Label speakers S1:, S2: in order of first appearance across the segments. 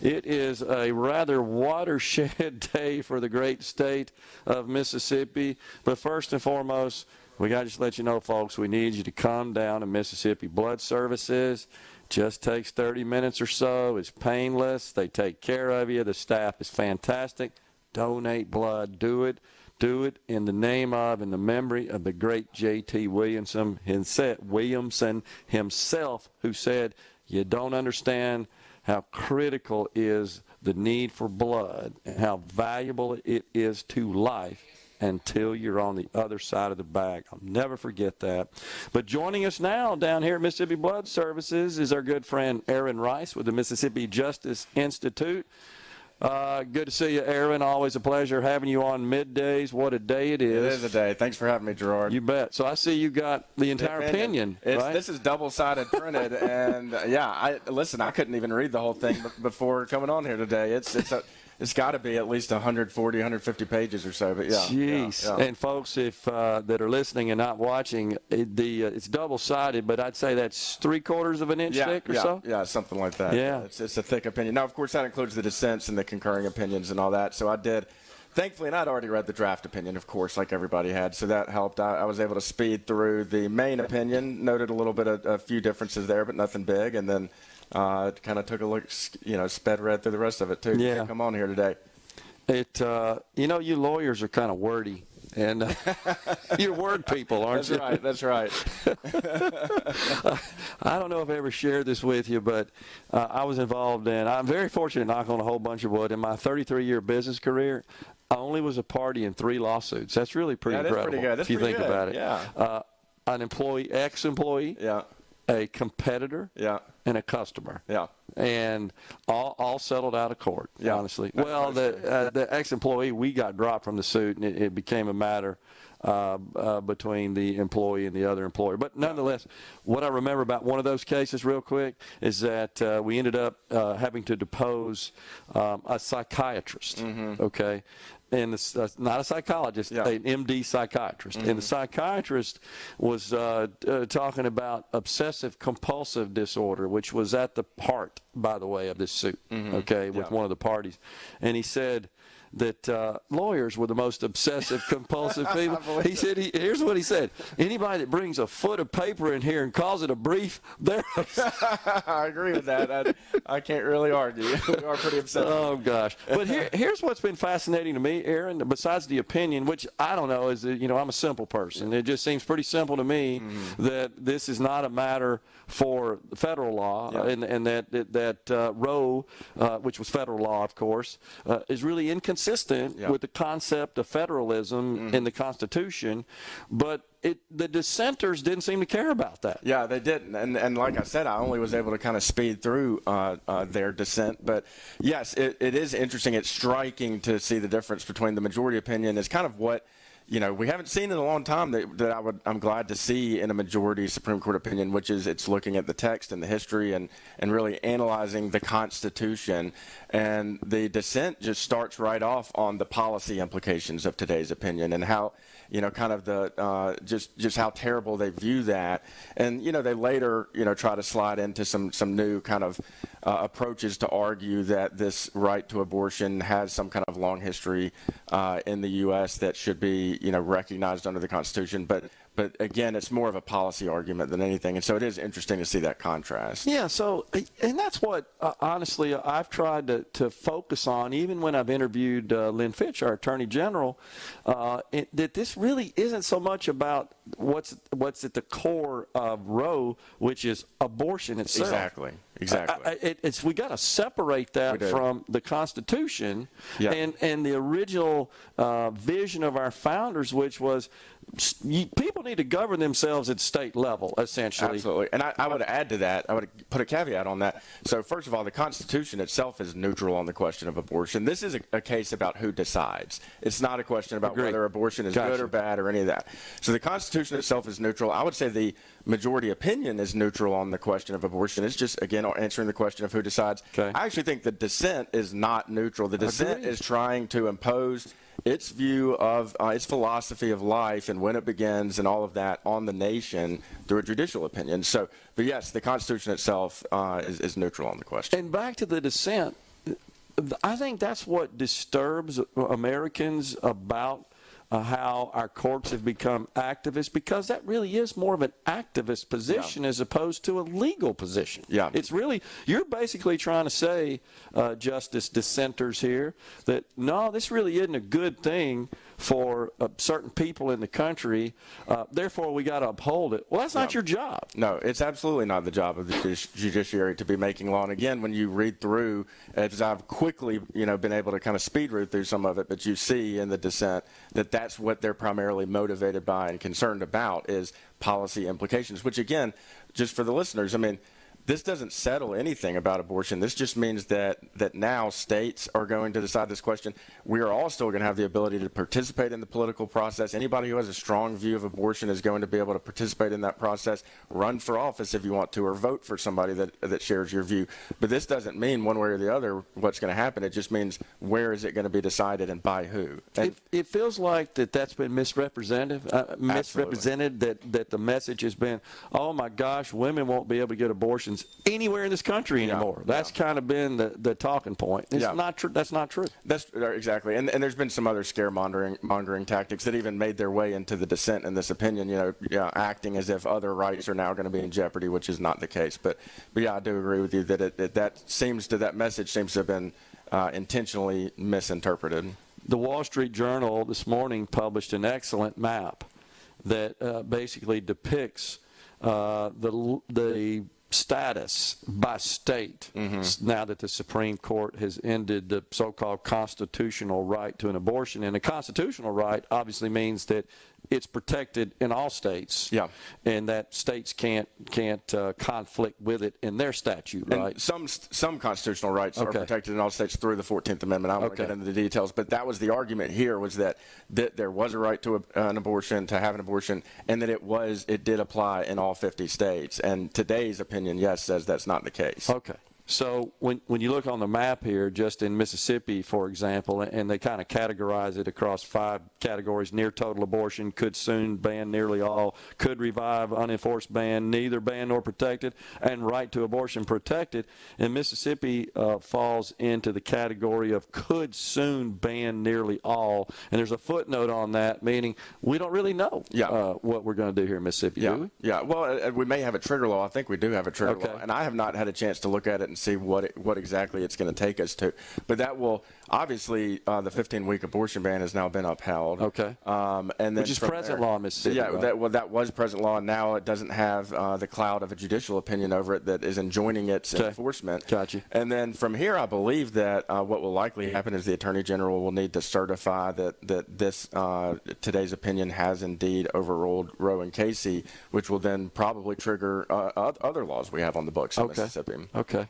S1: It is a rather watershed day for the great state of Mississippi. But first and foremost, we got to just let you know, folks, we need you to come down to Mississippi Blood Services. Just takes 30 minutes or so. It's painless. They take care of you. The staff is fantastic. Donate blood. Do it. Do it in the name of and the memory of the great J.T. Williamson himself, who said, you don't understand how critical is the need for blood and how valuable it is to life until you're on the other side of the bag. I'll never forget that. But joining us now down here at Mississippi Blood Services is our good friend Aaron Rice with the Mississippi Justice Institute. Good to see you, Aaron. Always a pleasure having you on middays. What a day it is.
S2: It is a day. Thanks for having me, Gerard.
S1: You bet. So I see you got the entire opinion, right?
S2: This is double-sided printed, and yeah, I couldn't even read the whole thing before coming on here today. It's got to be at least 140, 150 pages or so. But yeah.
S1: Jeez.
S2: Yeah.
S1: And folks, if that are listening and not watching, it's double-sided, but I'd say that's 3/4 of an inch thick or so?
S2: Yeah, something like that.
S1: Yeah.
S2: It's a thick opinion. Now, of course, that includes the dissents and the concurring opinions and all that. So I did. Thankfully, and I'd already read the draft opinion, of course, like everybody had, so that helped. I was able to speed through the main opinion, noted a little bit of a few differences there, but nothing big, and then kind of took a look, sped read through the rest of it, too.
S1: Yeah.
S2: Come on here today.
S1: You lawyers are kind of wordy. And you're word people, aren't you?
S2: That's right.
S1: I don't know if I ever shared this with you, but I was involved I'm very fortunate, knock on a whole bunch of wood. In my 33-year business career, I only was a party in 3 lawsuits. That's really pretty incredible.
S2: That's pretty good.
S1: If you think about it.
S2: Yeah.
S1: An ex-employee.
S2: Yeah.
S1: A competitor.
S2: Yeah.
S1: And a customer.
S2: Yeah.
S1: And all settled out of court, honestly.
S2: That's
S1: well, the ex-employee, we got dropped from the suit, and it became a matter between the employee and the other employer. But nonetheless, what I remember about one of those cases real quick is that we ended up having to depose a psychiatrist, okay? And not a psychologist, an MD psychiatrist. And the psychiatrist was talking about obsessive-compulsive disorder, which was at the heart, by the way, of this suit, with one of the parties. And he said that lawyers were the most obsessive-compulsive people. He said, here's what he said. Anybody that brings a foot of paper in here and calls it a brief, they're
S2: I agree with that. I can't really argue. We are pretty obsessive.
S1: Oh, gosh. But here's what's been fascinating to me, Aaron, besides the opinion, which I don't know, is that, I'm a simple person. It just seems pretty simple to me that this is not a matter for federal law, and that Roe, which was federal law, of course, is really inconsistent with the concept of federalism in the Constitution, but the dissenters didn't seem to care about that.
S2: Yeah, they didn't. And like I said, I only was able to kind of speed through their dissent. But, yes, it is interesting. It's striking to see the difference between the majority opinion is kind of what we haven't seen in a long time that I'm glad to see in a majority Supreme Court opinion, which is it's looking at the text and the history and really analyzing the Constitution. And the dissent just starts right off on the policy implications of today's opinion and how, kind of the just how terrible they view that. And, they later, try to slide into some new kind of approaches to argue that this right to abortion has some kind of long history in the U.S. that should be, recognized under the Constitution. But again, it's more of a policy argument than anything. And so it is interesting to see that contrast.
S1: Yeah, and that's what, honestly, I've tried to focus on, even when I've interviewed Lynn Fitch, our Attorney General, that this really isn't so much about what's at the core of Roe, which is abortion itself.
S2: Exactly.
S1: We got to separate that from the Constitution and the original vision of our founders, which was people need to govern themselves at state level, essentially.
S2: Absolutely. And I would add to that, I would put a caveat on that. So first of all, the Constitution itself is neutral on the question of abortion. This is a case about who decides. It's not a question about whether abortion is good or bad or any of that. So the Constitution itself is neutral. I would say the majority opinion is neutral on the question of abortion. It's just, again, answering the question of who decides.
S1: Okay.
S2: I actually think the dissent is not neutral. The dissent is trying to impose its view of its philosophy of life and when it begins and all of that on the nation through a judicial opinion. So, but yes, the Constitution itself is neutral on the question.
S1: And back to the dissent, I think that's what disturbs Americans about how our courts have become activists, because that really is more of an activist position as opposed to a legal position.
S2: Yeah.
S1: It's really, you're basically trying to say, Justice dissenters here, that no, this really isn't a good thing for certain people in the country, therefore we got to uphold it. Well, that's not your job.
S2: No, it's absolutely not the job of the judiciary to be making law. And again, when you read through, as I've quickly, been able to kind of speed read through some of it, but you see in the dissent that that's what they're primarily motivated by and concerned about is policy implications, which again, just for the listeners, this doesn't settle anything about abortion. This just means that now states are going to decide this question. We are all still going to have the ability to participate in the political process. Anybody who has a strong view of abortion is going to be able to participate in that process, run for office if you want to, or vote for somebody that shares your view. But this doesn't mean one way or the other what's going to happen. It just means where is it going to be decided and by who. And
S1: it feels like that's been misrepresented, that the message has been, oh my gosh, women won't be able to get abortions anywhere in this country anymore. That's kind of been the talking point. It's not true. That's not true.
S2: That's exactly. And there's been some other scaremongering tactics that even made their way into the dissent in this opinion, acting as if other rights are now going to be in jeopardy, which is not the case. But yeah, I do agree with you that that message seems to have been intentionally misinterpreted.
S1: The Wall Street Journal this morning published an excellent map that basically depicts the status by state now that the Supreme Court has ended the so-called constitutional right to an abortion. And a constitutional right obviously means that it's protected in all states, and that states can't conflict with it in their statute, right?
S2: And some constitutional rights are protected in all states through the 14th Amendment. I won't get into the details, but that was the argument here, was that there was a right to an abortion, to have an abortion, and that it did apply in all 50 states. And today's opinion, says that's not the case.
S1: Okay. So when you look on the map here, just in Mississippi, for example, and they kind of categorize it across 5 categories: near total abortion, could soon ban nearly all, could revive unenforced ban, neither ban nor protected, and right to abortion protected. And Mississippi falls into the category of could soon ban nearly all. And there's a footnote on that, meaning we don't really know what we're going to do here in Mississippi, do we?
S2: Yeah. Well, we may have a trigger law. I think we do have a trigger law. And I have not had a chance to look at it and see what exactly it's going to take us to. But that will obviously the 15-week abortion ban has now been upheld.
S1: Okay.
S2: And then
S1: which is present law in Mississippi.
S2: Yeah.
S1: Right?
S2: That was present law. And now it doesn't have the cloud of a judicial opinion over it that is enjoining its enforcement.
S1: Gotcha.
S2: And then from here, I believe that what will likely happen is the Attorney General will need to certify that this today's opinion has indeed overruled Roe and Casey, which will then probably trigger other laws we have on the books in Mississippi.
S1: Okay.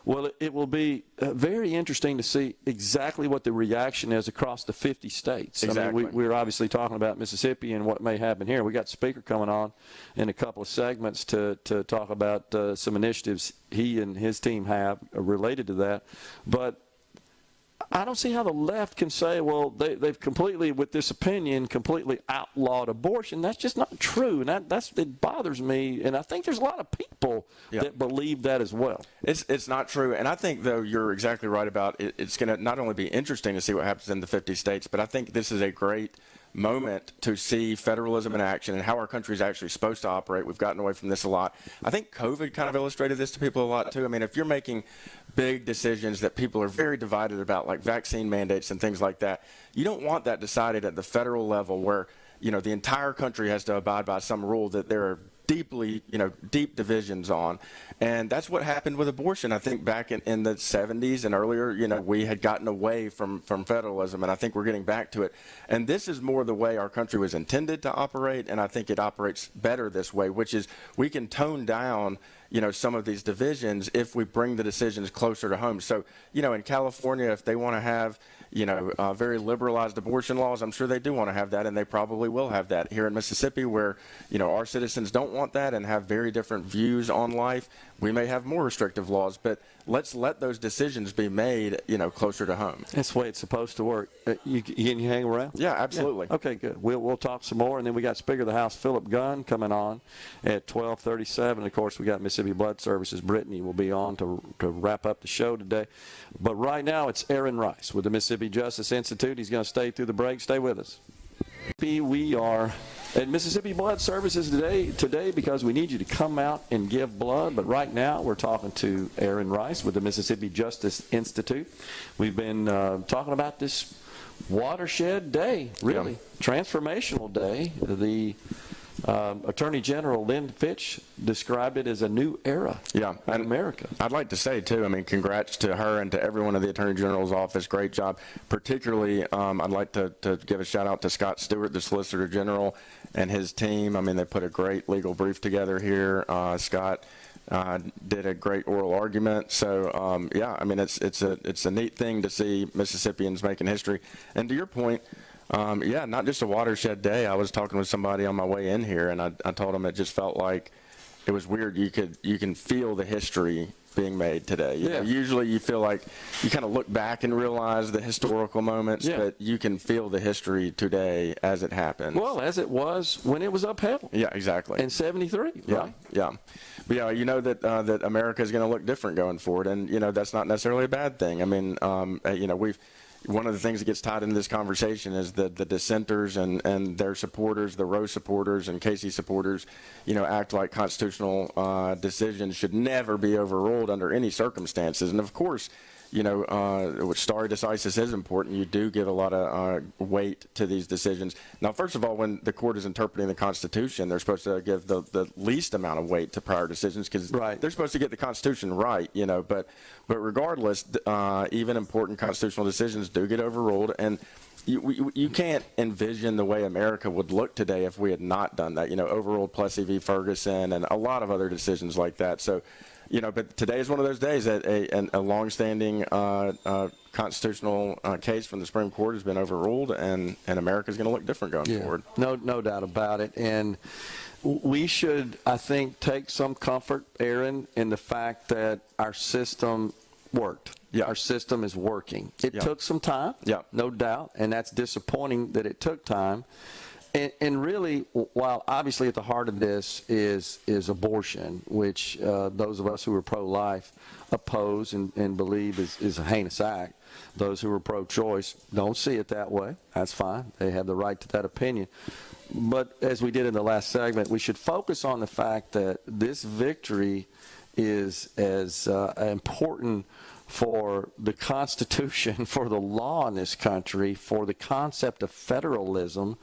S1: Well, it will be very interesting to see exactly what the reaction is across the 50 states.
S2: Exactly.
S1: I mean, we're obviously talking about Mississippi and what may happen here. We got the speaker coming on in a couple of segments to talk about some initiatives he and his team have related to that. But I don't see how the left can say, well, they've completely, with this opinion, completely outlawed abortion. That's just not true, and it bothers me. And I think there's a lot of people that believe that as well.
S2: It's not true, and I think, though, you're exactly right about it. It's going to not only be interesting to see what happens in the 50 states, but I think this is a great moment to see federalism in action and how our country is actually supposed to operate. We've gotten away from this a lot. I think COVID kind of illustrated this to people a lot, too. I mean, if you're making big decisions that people are very divided about, like vaccine mandates and things like that, you don't want that decided at the federal level where, the entire country has to abide by some rule that there are deep divisions on. And that's what happened with abortion. I think back in the 70s and earlier, we had gotten away from federalism, and I think we're getting back to it. And this is more the way our country was intended to operate, and I think it operates better this way, which is we can tone down some of these divisions if we bring the decisions closer to home. So, in California, if they want to have, very liberalized abortion laws, I'm sure they do want to have that, and they probably will have that. Here in Mississippi, where, our citizens don't want that and have very different views on life, we may have more restrictive laws, but let's let those decisions be made, closer to home.
S1: That's the way it's supposed to work. You hang around?
S2: Yeah, absolutely.
S1: Yeah. Okay, good. We'll talk some more, and then we got Speaker of the House Philip Gunn coming on at 12:37. Of course, we got Mississippi Mississippi Blood Services. Brittany will be on to wrap up the show today. But right now it's Aaron Rice with the Mississippi Justice Institute. He's going to stay through the break. Stay with us. We are at Mississippi Blood Services today because we need you to come out and give blood. But right now we're talking to Aaron Rice with the Mississippi Justice Institute. We've been talking about this watershed day, really transformational day. The Attorney General Lynn Fitch described it as a new era in America.
S2: I'd like to say, too, I mean, congrats to her and to everyone in the Attorney General's office. Great job. Particularly, I'd like to give a shout-out to Scott Stewart, the Solicitor General, and his team. I mean, they put a great legal brief together here. Scott did a great oral argument. So, I mean, it's a neat thing to see Mississippians making history. And to your point, not just a watershed day. I was talking with somebody on my way in here, and I told him it just felt like it was weird. You can feel the history being made today. You know, usually you feel like you kind of look back and realize the historical moments, but you can feel the history today as it happened.
S1: Well, as it was when it was upheld.
S2: Yeah, exactly.
S1: In 73. Right?
S2: Yeah. But, you know that America is going to look different going forward, and that's not necessarily a bad thing. I mean, one of the things that gets tied into this conversation is the dissenters and their supporters, the Roe supporters and Casey supporters, act like constitutional decisions should never be overruled under any circumstances. And of course, which stare decisis is important. You do give a lot of weight to these decisions. Now, first of all, when the court is interpreting the Constitution, they're supposed to give the least amount of weight to prior decisions because they're supposed to get the Constitution right, But regardless, even important constitutional decisions do get overruled. And you can't envision the way America would look today if we had not done that. Overruled Plessy v. Ferguson and a lot of other decisions like that. So, but today is one of those days that a longstanding constitutional case from the Supreme Court has been overruled, and America is going to look different going forward.
S1: No doubt about it. And we should, I think, take some comfort, Aaron, in the fact that our system worked.
S2: Yeah.
S1: Our system is working. It took some time, no doubt, and that's disappointing that it took time. And really, while obviously at the heart of this is abortion, which those of us who are pro-life oppose and believe is a heinous act, those who are pro-choice don't see it that way. That's fine. They have the right to that opinion. But as we did in the last segment, we should focus on the fact that this victory is as important for the Constitution, for the law in this country, for the concept of federalism,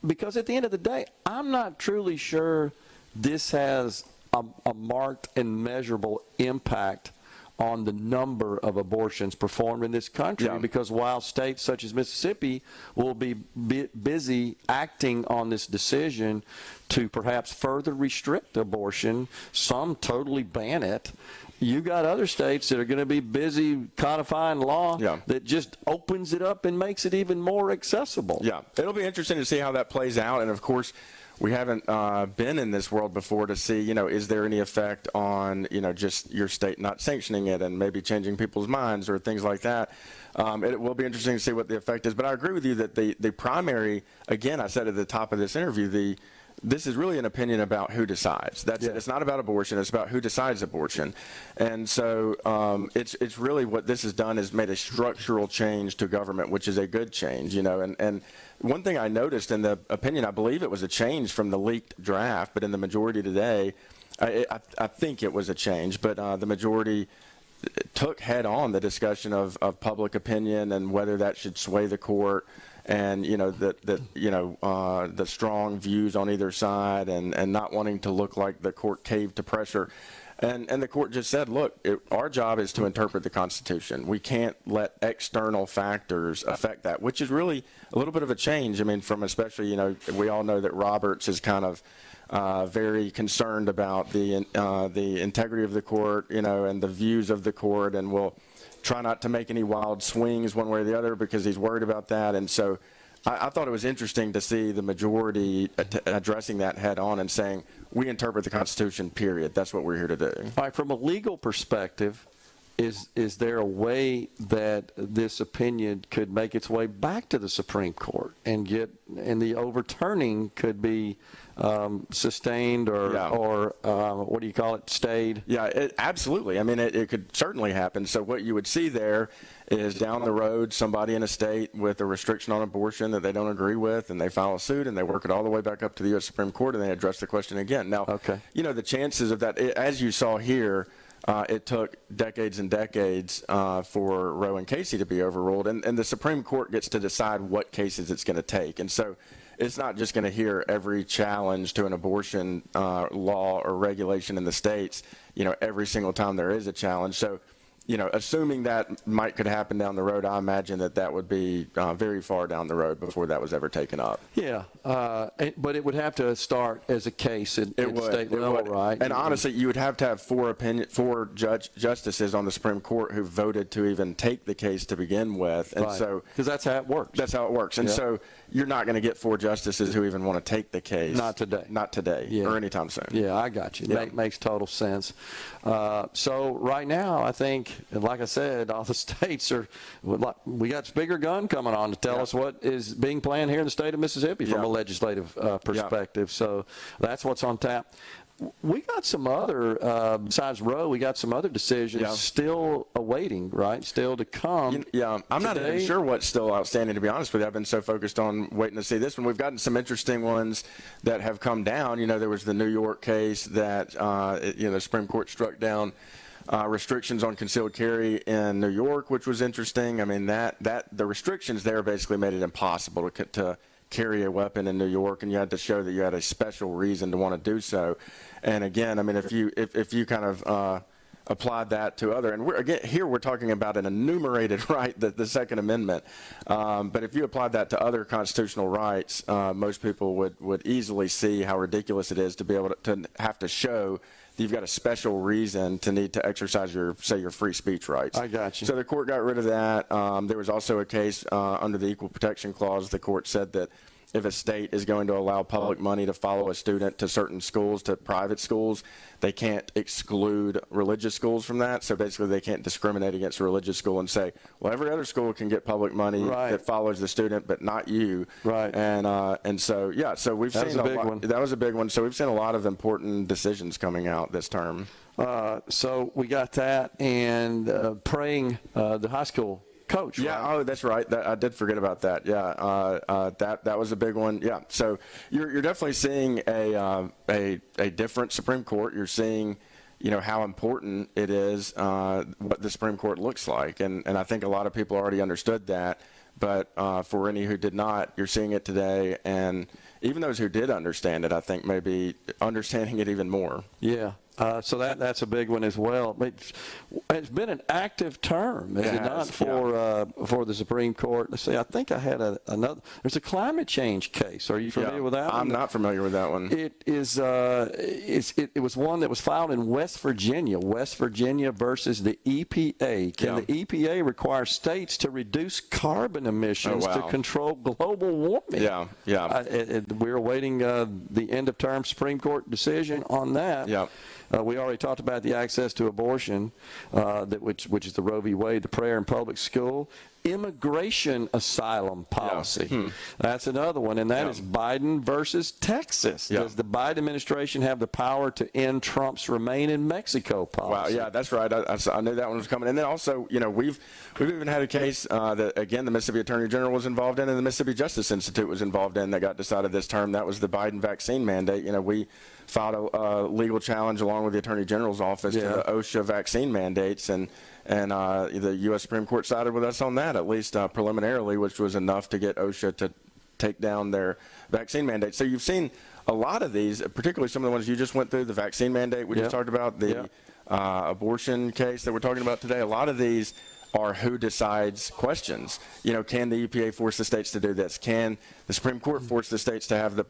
S1: because at the end of the day, I'm not truly sure this has a marked and measurable impact on the number of abortions performed in this country, because while states such as Mississippi will be busy acting on this decision to perhaps further restrict abortion, some totally ban it, you got other states that are going to be busy codifying law that just opens it up and makes it even more accessible.
S2: Yeah, it'll be interesting to see how that plays out. And of course, we haven't been in this world before to see, is there any effect on, just your state not sanctioning it and maybe changing people's minds or things like that. It will be interesting to see what the effect is. But I agree with you that the primary, again, I said at the top of this interview, this is really an opinion about who decides. That's it. It's not about abortion. It's about who decides abortion. And so it's really what this has done is made a structural change to government, which is a good change, And one thing I noticed in the opinion, I believe it was a change from the leaked draft, but in the majority today, I think it was a change. But the majority took head on the discussion of public opinion and whether that should sway the court. And the strong views on either side and not wanting to look like the court caved to pressure. And the court just said, look, our job is to interpret the Constitution. We can't let external factors affect that, which is really a little bit of a change. I mean, from especially, we all know that Roberts is kind of very concerned about the integrity of the court, and the views of the court, and will try not to make any wild swings one way or the other because he's worried about that. And so I thought it was interesting to see the majority addressing that head on and saying, we interpret the Constitution, period. That's what we're here to do.
S1: All right, from a legal perspective, is there a way that this opinion could make its way back to the Supreme Court and the overturning could be sustained or what do you call it, stayed?
S2: Yeah, absolutely. I mean, it could certainly happen. So what you would see there is down the road somebody in a state with a restriction on abortion that they don't agree with, and they file a suit and they work it all the way back up to the U.S. Supreme Court and they address the question again. Now, the chances of that, as you saw here, it took decades and decades for Roe and Casey to be overruled, and the Supreme Court gets to decide what cases it's going to take. And so it's not just going to hear every challenge to an abortion law or regulation in the states, every single time there is a challenge. So, assuming that could happen down the road, I imagine that would be very far down the road before that was ever taken up.
S1: Yeah, but it would have to start as a case at state level, right?
S2: And honestly, you would have to have four justices on the Supreme Court who voted to even take the case to begin with, and so
S1: because that's how it works.
S2: That's how it works, and so you're not going to get four justices who even want to take the case.
S1: Not today,
S2: or anytime soon.
S1: Yeah, I got you. Yeah. Makes total sense. So right now, I think, like I said, all the states we got Speaker Gunn coming on to tell us what is being planned here in the state of Mississippi from a legislative perspective. So that's what's on tap. We got some other, besides Roe, we got some other decisions still awaiting, right? Still to come.
S2: I'm not even sure what's still outstanding, to be honest with you. I've been so focused on waiting to see this one. We've gotten some interesting ones that have come down. There was the New York case that, the Supreme Court struck down restrictions on concealed carry in New York, which was interesting. I mean, that the restrictions there basically made it impossible to carry a weapon in New York, and you had to show that you had a special reason to want to do so. And again, I mean, if you kind of applied that to other, and we're talking about an enumerated right, the Second Amendment. But if you applied that to other constitutional rights, most people would easily see how ridiculous it is to be able to have to show that you've got a special reason to need to exercise your free speech rights.
S1: I got you.
S2: So the court got rid of that. There was also a case under the Equal Protection Clause. The court said that if a state is going to allow public money to follow a student to certain schools, to private schools, they can't exclude religious schools from that. So basically they can't discriminate against a religious school and say, well, every other school can get public money that follows the student, but not you.
S1: Right.
S2: And so, so we've seen a big one. That was a big one. So we've seen a lot of important decisions coming out this term.
S1: So we got that, and praying the high school coach.
S2: Yeah.
S1: Right?
S2: Oh, that's right. I did forget about that. Yeah. That was a big one. Yeah. So you're definitely seeing a different Supreme Court. You're seeing, how important it is, what the Supreme Court looks like. And I think a lot of people already understood that. But for any who did not, you're seeing it today. And even those who did understand it, I think maybe understanding it even more.
S1: Yeah. So that's a big one as well. It's been an active term, is it not, for the Supreme Court? Let's see, I think I had another. There's a climate change case. Are you familiar with that one?
S2: I'm not familiar with that one.
S1: It is. It was one that was filed in West Virginia. West Virginia versus the EPA. Can the EPA require states to reduce carbon emissions to control global warming? We're awaiting the end of term Supreme Court decision on that.
S2: Yeah.
S1: We already talked about the access to abortion, which is the Roe v. Wade, the prayer in public school. Immigration asylum policy. That's another one, and that is Biden versus Texas. Does the Biden administration have the power to end Trump's Remain in Mexico policy?
S2: Wow, yeah, that's right. I knew that one was coming. And then also, we've even had a case that, again, the Mississippi Attorney General was involved in and the Mississippi Justice Institute was involved in that got decided this term. That was the Biden vaccine mandate. We filed a legal challenge along with the Attorney General's office to the OSHA vaccine mandates, and the U.S. Supreme Court sided with us on that, at least preliminarily, which was enough to get OSHA to take down their vaccine mandate. So you've seen a lot of these, particularly some of the ones you just went through, the vaccine mandate we just talked about, the abortion case that we're talking about today. A lot of these are who decides questions. Can the EPA force the states to do this? Can the The Supreme Court forced the states to have the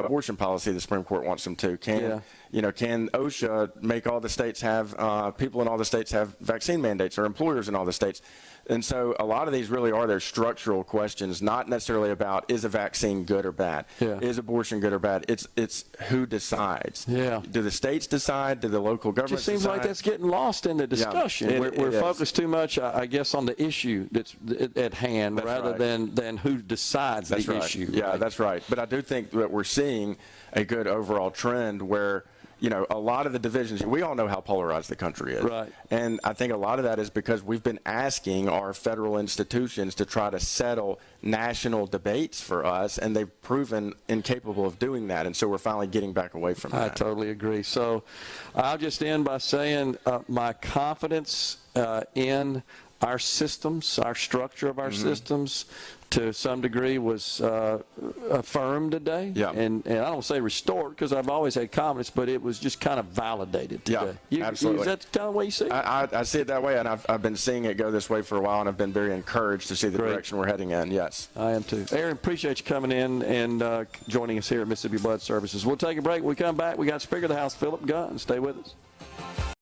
S2: abortion policy the Supreme Court wants them to. Can OSHA make all the states have people in all the states have vaccine mandates, or employers in all the states? And so a lot of these really are their structural questions, not necessarily about is a vaccine good or bad, is abortion good or bad. It's who decides.
S1: Yeah.
S2: Do the states decide? Do the local governments decide?
S1: It seems like that's getting lost in the discussion.
S2: Yeah,
S1: we're focused too much, I guess, on the issue that's at hand rather than who decides the issue.
S2: Yeah,
S1: right?
S2: That's right. But I do think that we're seeing a good overall trend where, a lot of the divisions, we all know how polarized the country is.
S1: Right.
S2: And I think a lot of that is because we've been asking our federal institutions to try to settle national debates for us, and they've proven incapable of doing that. And so we're finally getting back away from that.
S1: I totally agree. So I'll just end by saying my confidence in our systems, our structure of our systems, to some degree was affirmed today.
S2: Yeah.
S1: And I don't say restored because I've always had confidence, but it was just kind of validated today.
S2: Yeah, absolutely.
S1: Is that the kind of way you see it?
S2: I see it that way, and I've been seeing it go this way for a while, and I've been very encouraged to see the direction we're heading in, yes.
S1: I am too. Aaron, appreciate you coming in and joining us here at Mississippi Blood Services. We'll take a break. When we come back, we got Speaker of the House, Philip Gunn. Stay with us.